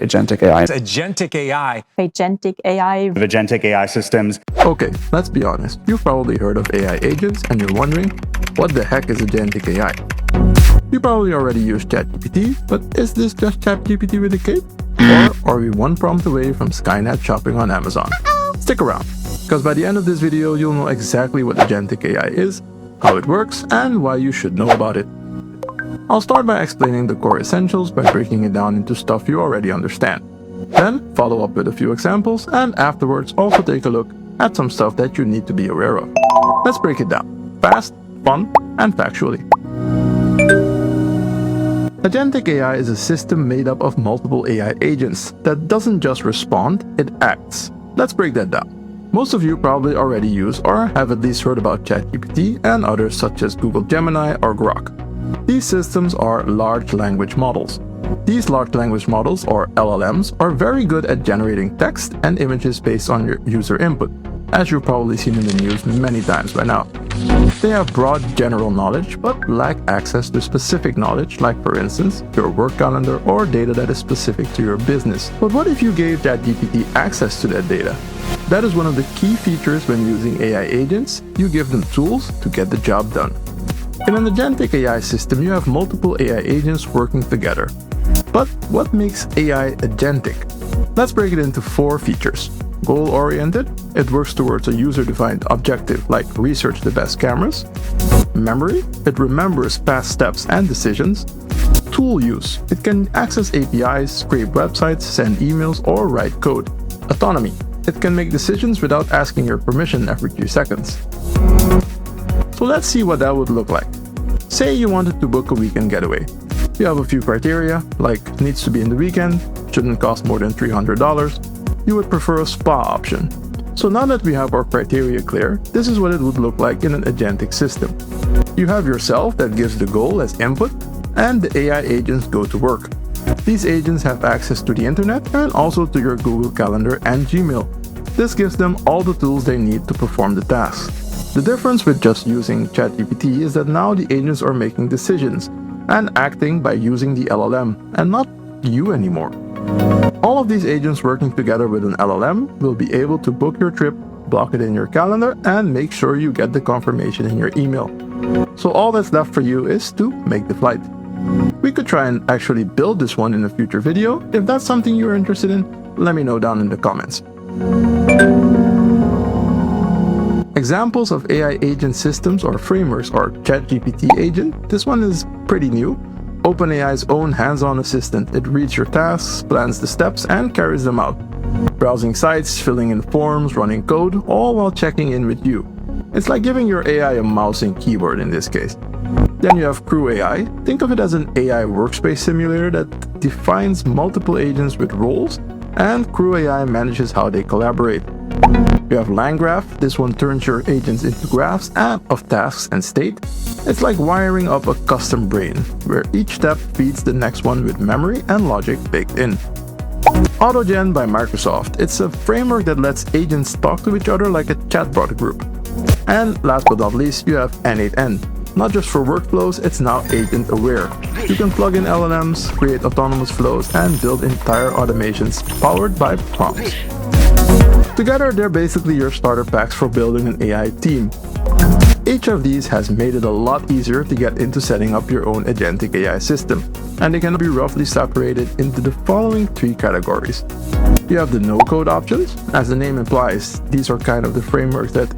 Agentic AI. Agentic AI. Agentic AI. Agentic AI systems. Okay, let's be honest. You've probably heard of AI agents and you're wondering, what the heck is Agentic AI? You probably already use ChatGPT, but is this just ChatGPT with a cape? Or are we one prompt away from Skynet shopping on Amazon? Stick around, because by the end of this video, you'll know exactly what Agentic AI is, how it works, and why you should know about it. I'll start by explaining the core essentials by breaking it down into stuff you already understand. Then follow up with a few examples, and afterwards also take a look at some stuff that you need to be aware of. Let's break it down, fast, fun, and factually. Agentic AI is a system made up of multiple AI agents that doesn't just respond, it acts. Let's break that down. Most of you probably already use or have at least heard about ChatGPT and others such as Google Gemini or Grok. These systems are large language models. These large language models, or LLMs, are very good at generating text and images based on your user input, as you've probably seen in the news many times by now. They have broad general knowledge, but lack access to specific knowledge, like for instance, your work calendar or data that is specific to your business. But what if you gave ChatGPT access to that data? That is one of the key features when using AI agents. You give them tools to get the job done. In an agentic AI system, you have multiple AI agents working together. But what makes AI agentic? Let's break it into 4 features. Goal-oriented, it works towards a user-defined objective like research the best cameras. Memory, it remembers past steps and decisions. Tool use, it can access APIs, scrape websites, send emails, or write code. Autonomy, it can make decisions without asking your permission every 2 seconds. So let's see what that would look like. Say you wanted to book a weekend getaway. You have a few criteria, like needs to be in the weekend, shouldn't cost more than $300. You would prefer a spa option. So now that we have our criteria clear, this is what it would look like in an agentic system. You have yourself that gives the goal as input, and the AI agents go to work. These agents have access to the internet and also to your Google Calendar and Gmail. This gives them all the tools they need to perform the task. The difference with just using ChatGPT is that now the agents are making decisions and acting by using the LLM, and not you anymore. All of these agents working together with an LLM will be able to book your trip, block it in your calendar, and make sure you get the confirmation in your email. So all that's left for you is to make the flight. We could try and actually build this one in a future video. If that's something you're interested in, let me know down in the comments. Examples of AI agent systems or frameworks are ChatGPT agent. This one is pretty new. OpenAI's own hands-on assistant. It reads your tasks, plans the steps, and carries them out. Browsing sites, filling in forms, running code, all while checking in with you. It's like giving your AI a mouse and keyboard in this case. Then you have Crew AI. Think of it as an AI workspace simulator that defines multiple agents with roles, and Crew AI manages how they collaborate. You have LangGraph. This one turns your agents into graphs of tasks and state. It's like wiring up a custom brain, where each step feeds the next one with memory and logic baked in. AutoGen by Microsoft. It's a framework that lets agents talk to each other like a chatbot group. And last but not least, you have N8N. Not just for workflows, it's now agent aware. You can plug in LLMs, create autonomous flows, and build entire automations powered by prompts. Together, they're basically your starter packs for building an AI team. Each of these has made it a lot easier to get into setting up your own agentic AI system, and they can be roughly separated into the following 3 categories. You have the no-code options. As the name implies, these are kind of the frameworks that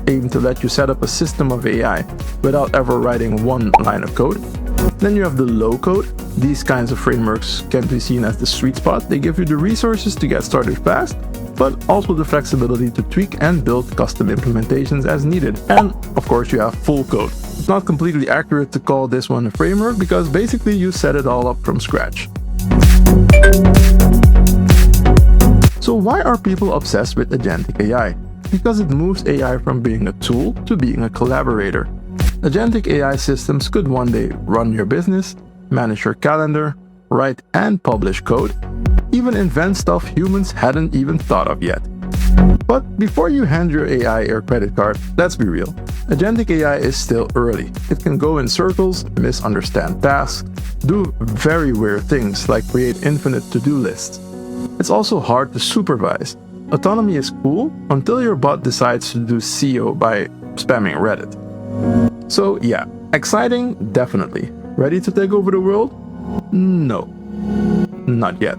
aim to let you set up a system of AI without ever writing one line of code. Then you have the low-code. These kinds of frameworks can be seen as the sweet spot. They give you the resources to get started fast, but also the flexibility to tweak and build custom implementations as needed. And of course you have full code. It's not completely accurate to call this one a framework because basically you set it all up from scratch. So why are people obsessed with agentic AI? Because it moves AI from being a tool to being a collaborator. Agentic AI systems could one day run your business, manage your calendar, write and publish code, even invent stuff humans hadn't even thought of yet. But before you hand your AI your credit card, let's be real. Agentic AI is still early. It can go in circles, misunderstand tasks, do very weird things like create infinite to-do lists. It's also hard to supervise. Autonomy is cool until your bot decides to do SEO by spamming Reddit. So yeah, exciting, definitely. Ready to take over the world? No, not yet.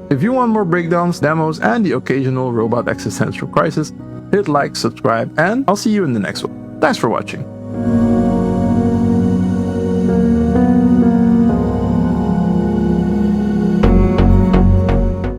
If you want more breakdowns, demos, and the occasional robot existential crisis, hit like, subscribe, and I'll see you in the next one. Thanks for watching.